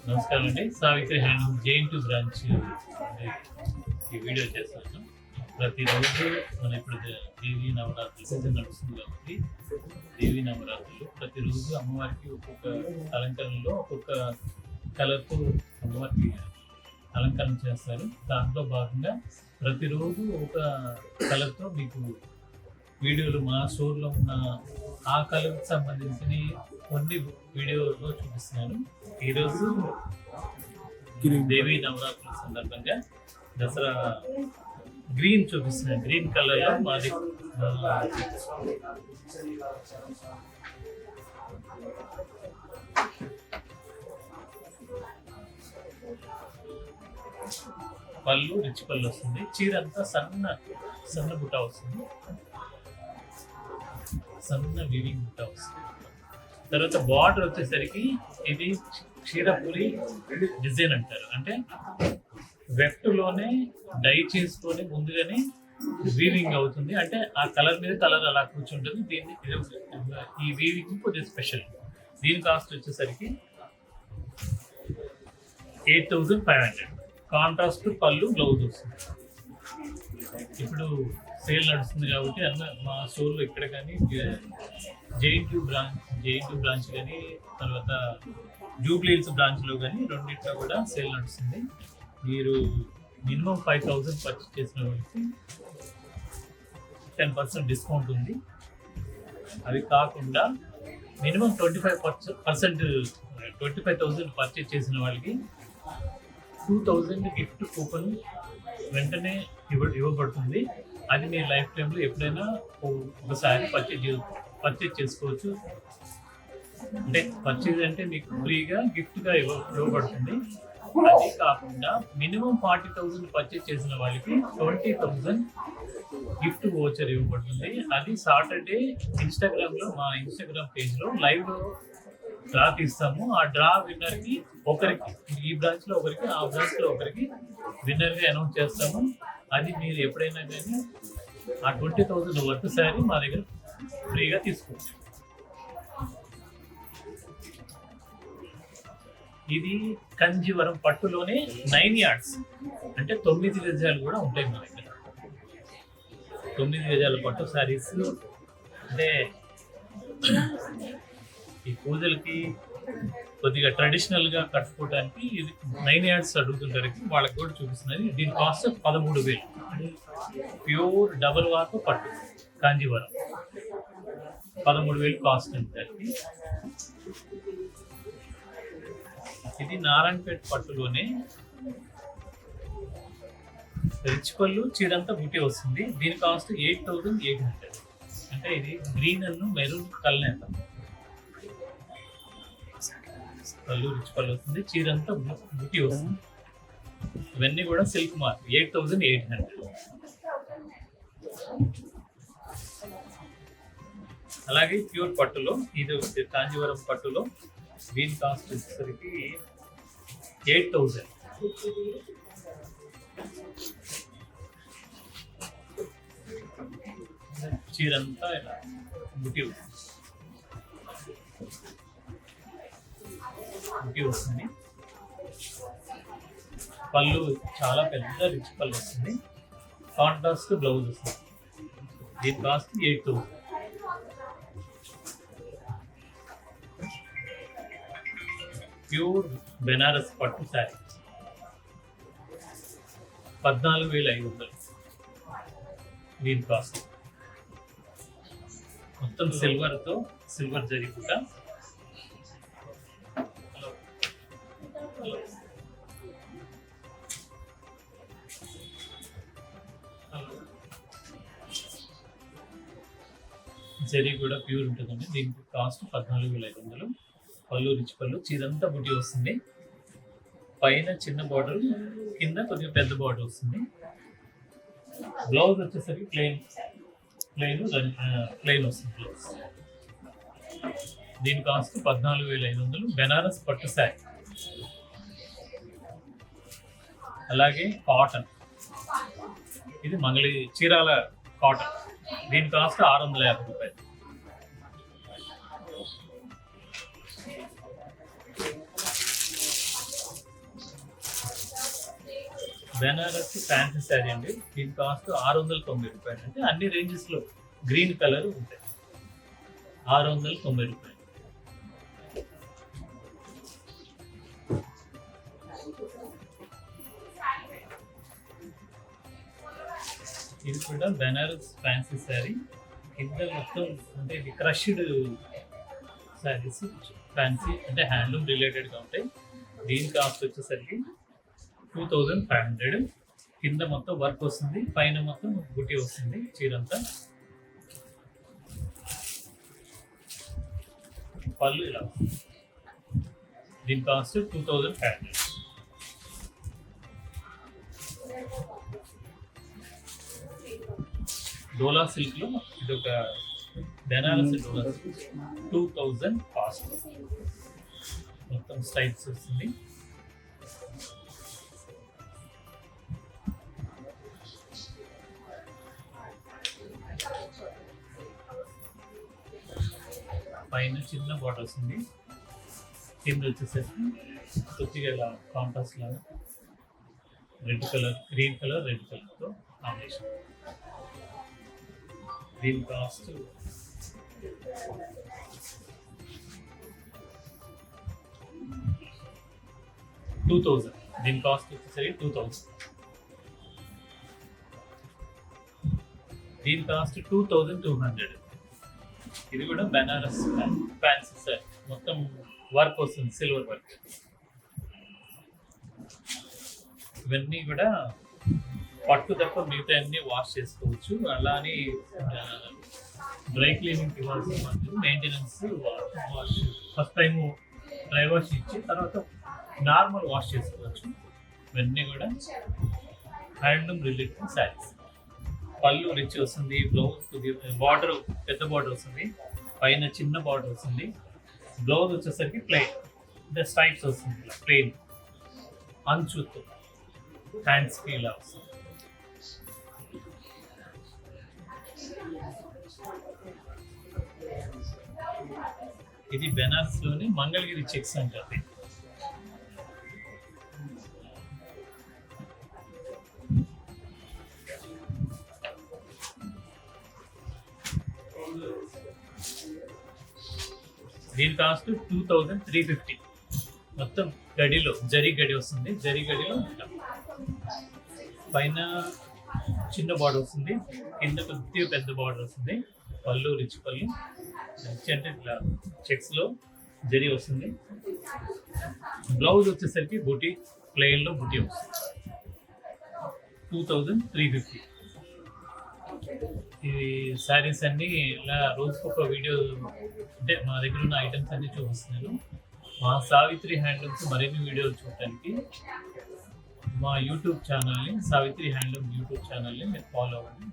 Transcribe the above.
నమస్కారం అండి. Savitri hand జేఎన్2 branch ఈ వీడియో చేస్తాను. ప్రతిరోజు మన ఇప్పుడు దేవీ నవరాత్రులు సీజన్ నడుస్తుంది కాబట్టి దేవీ నవరాత్రులు ప్రతిరోజు అమ్మవారికి ఒక్కొక్క అలంకరణలో ఒక్కొక్క కలర్తో అమ్మవారికి అలంకరణ చేస్తారు. దాంట్లో భాగంగా ప్రతిరోజు ఒక కలర్తో మీకు వీడియోలు మా స్టోర్లో ఉన్న ఆ కలర్కి సంబంధించిన కొన్ని వీడియోలో చూపిస్తున్నాను. ఈరోజు దేవీ నవరాత్రుల సందర్భంగా దసరా గ్రీన్ చూపిస్తున్నాను. గ్రీన్ కలర్లో మాది పళ్ళు రిచ్ పళ్ళు వస్తుంది. చీర అంతా సన్న బుట్ట వస్తుంది, సన్న వీవింగ్ బుట్ట వస్తుంది. తర్వాత బార్డర్ వచ్చేసరికి ఇది క్షీరపురి డిజైన్ అంటారు. అంటే వెఫ్ట్లోనే డై చేసుకొని ముందుగానే వీవింగ్ అవుతుంది. అంటే ఆ కలర్ మీద కలర్ అలా కూర్చుంటుంది. దీన్ని ఈ వీవింగ్ కొద్దిగా స్పెషల్. దీని కాస్ట్ వచ్చేసరికి 8,500. కాంట్రాస్ట్ పళ్ళు బ్లౌజ్ వస్తుంది. ఇప్పుడు సేల్ నడుస్తుంది కాబట్టి మా స్టోర్లో ఇక్కడ కానీ జేఎన్2 బ్రాంచ్ కానీ తర్వాత జూబ్లీ హిల్స్ బ్రాంచ్లో కానీ రెండింటిలో కూడా సేల్ నడుస్తుంది. మీరు మినిమం 5,000 పర్చేస్ చేసిన వాళ్ళకి 10% డిస్కౌంట్ ఉంది. అవి కాకుండా మినిమం 25,000 పర్చేస్ చేసిన వాళ్ళకి 2,000 గిఫ్ట్ కూపన్ వెంటనే ఇవ్వబడుతుంది. అది మీ లైఫ్ టైంలో ఎప్పుడైనా ఒకసారి పర్చేజ్ చేసుకోవచ్చు. అంటే పర్చేజ్ అంటే మీకు ఫ్రీగా గిఫ్ట్గా ఇవ్వబడుతుంది. అది కాకుండా మినిమం 40,000 పర్చేజ్ చేసిన వాళ్ళకి 20,000 గిఫ్ట్ వోచర్ ఇవ్వబడుతుంది. అది సాటర్డే ఇన్స్టాగ్రామ్లో మా ఇన్స్టాగ్రామ్ పేజ్లో లైవ్లో డ్రా తీస్తాము. ఆ డ్రా విన్నర్కి ఒకరికి ఈ బ్రాంచ్లో ఒకరికి ఆ బ్రాంచ్లో ఒకరికి విన్నర్గా అనౌన్స్ చేస్తాము. అది మీరు ఎప్పుడైనా కానీ ఆ 20,000 వర్త్ శారీ మా దగ్గర ఫ్రీగా తీసుకోవచ్చు. ఇది కంజీవరం పట్టులోనే 9 yards అంటే 9 గజాలు కూడా ఉంటాయి మా దగ్గర. 9 గజాల పట్టు శారీస్ అంటే ఈ పూజలకి కొద్దిగా ట్రెడిషనల్గా కట్టుకోవడానికి ఇది 9 yards అడుగుతుంటారు. వాళ్ళకి కూడా చూపిస్తున్నది. దీని కాస్ట్ 13,000. ప్యూర్ డబల్ వార్పు పట్టు కాంజీవరం 13,000 కాస్ట్ ఉంటుంది. ఇది నారాయణపేట పట్టులోనే రిచ్ పళ్ళు చీరంతా బుట్టి వస్తుంది. దీని కాస్ట్ 8,800. అంటే ఇది గ్రీన్ అన్ను మెరూన్ కలర్ పళ్ళు రిచ్ పళ్ళు వస్తుంది. చీరంతా బుట్టి వస్తుంది. ఇవన్నీ కూడా సిల్క్ మార్క్ 8,800. అలాగే ప్యూర్ పట్టులో ఇది కాంజీవరం పట్టులో దీని కాస్ట్ వచ్చేసరికి 8,000. చీరంతా ఇలా బుట్టి వస్తుంది. పళ్ళు చాలా పెద్ద రిచ్ పళ్ళు వస్తుంది. కాంట్రాస్ట్ బ్లౌజ్ వస్తుంది. దీని కాస్ట్ 8,000. ప్యూర్ బెనారస్ పట్టు శారీ 14,500. దీని కాస్ట్ మొత్తం సిల్వర్ జరిగుట. జరీ కూడా ప్యూర్ ఉంటుందండి. దీనికి కాస్ట్ 14,500. పళ్ళు రిచ్ పళ్ళు చీరంతా బుట్టి వస్తుంది. పైన చిన్న బార్డర్, కింద కొద్దిగా పెద్ద బార్డర్ వస్తుంది. బ్లౌజ్ వచ్చేసరికి ప్లెయిన్ వస్తుంది బ్లౌజ్. దీని కాస్ట్ 14,500. బెనారస్ పట్టు శారీ. అలాగే కాటన్, ఇది చీరాల కాటన్. దీని కాస్ట్ 650 రూపాయలు. బెనారస్ ఫ్యాన్సీ శారీ అండి. దీని కాస్ట్ 690 రూపాయలు. అంటే అన్ని రేంజెస్ లో గ్రీన్ కలర్ ఉంటాయి. 690 రూపాయలు. ఇది కూడా బెనారస్ ఫ్యాన్సీ శారీ. కింద మొత్తం అంటే ఇది క్రష్డ్ శారీస్, ఫ్యాన్సీ అంటే హ్యాండ్లూమ్ రిలేటెడ్గా ఉంటాయి. దీని కాస్ట్ వచ్చేసరికి 2500. కింద మొత్తం వర్క్ వస్తుంది, పైన మొత్తం బుట్టి వస్తుంది చీరంతా. పళ్ళు ఇలా వస్తుంది. దీని కాస్ట్ 2500. డోలా సిల్క్ లో ఇది ఒక బెనారస్ డోలా సిల్క్ 2000 కాస్ట్. మొత్తం స్టైప్స్ వస్తుంది. పైన చిన్న బార్డర్ వస్తుంది, కింద వచ్చేసరికి కొద్దిగా ఇలా కాంట్రాస్ట్ లాగా red colour, green colour, red కలర్తో కాంబినేషన్. దీని కాస్ట్ 2000. దీని కాస్ట్ వచ్చేసరికి 2000. దీని కాస్ట్ 2200. ఇది కూడా బెనారస్ ఫ్యాన్సీ సార్, మొత్తం వర్క్ వస్తుంది, సిల్వర్ వర్క్. ఇవన్నీ కూడా పట్టు తప్ప మిగతా అన్ని వాష్ చేసుకోవచ్చు. అలానే డ్రై క్లీనింగ్ ఇవ్వాల్సిన maintenance, wash first time dry wash ఇచ్చి తర్వాత నార్మల్ వాష్ చేసుకోవచ్చు. ఇవన్నీ కూడా హ్యాండ్లూమ్ రిలేటెడ్ శారీస్. పళ్ళు రిచ్ వస్తుంది, బ్లౌజ్ బార్డర్ పెద్ద బార్డర్ వస్తుంది, పైన చిన్న బార్డర్ వస్తుంది. బ్లౌజ్ వచ్చేసరికి ప్లెయిన్ అంటే స్ట్రైప్స్ వస్తుంది, ఇలా ప్లెయిన్ అంచుతో హ్యాండ్స్కి ఇలా వస్తుంది. ఇది బెనారస్ లోని మంగళగిరి చెక్స్ అంటారు. దీని కాస్ట్ 2350. మొత్తం గడిలో జరీ గడి వస్తుంది, జరీ గడిలో పైన చిన్న బార్డర్ వస్తుంది, కింద కొద్దిగా పెద్ద బార్డర్ వస్తుంది. పళ్ళు రిచ్ పళ్ళు, అంటే ఇట్లా చెక్స్లో జరీ వస్తుంది. బ్లౌజ్ వచ్చేసరికి బూటీ ప్లెయిన్లో బూటీ వస్తుంది. 2350. ఈ శారీస్ అన్నీ ఇలా రోజుకొక వీడియో అంటే మా దగ్గర ఉన్న ఐటమ్స్ అన్నీ చూపిస్తున్నాను. మా సావిత్రి హ్యాండ్లూమ్స్ మరిన్ని వీడియోలు చూడటానికి మా యూట్యూబ్ ఛానల్ని, సావిత్రి హ్యాండ్లూమ్ యూట్యూబ్ ఛానల్ని మీరు ఫాలో అవ్వండి.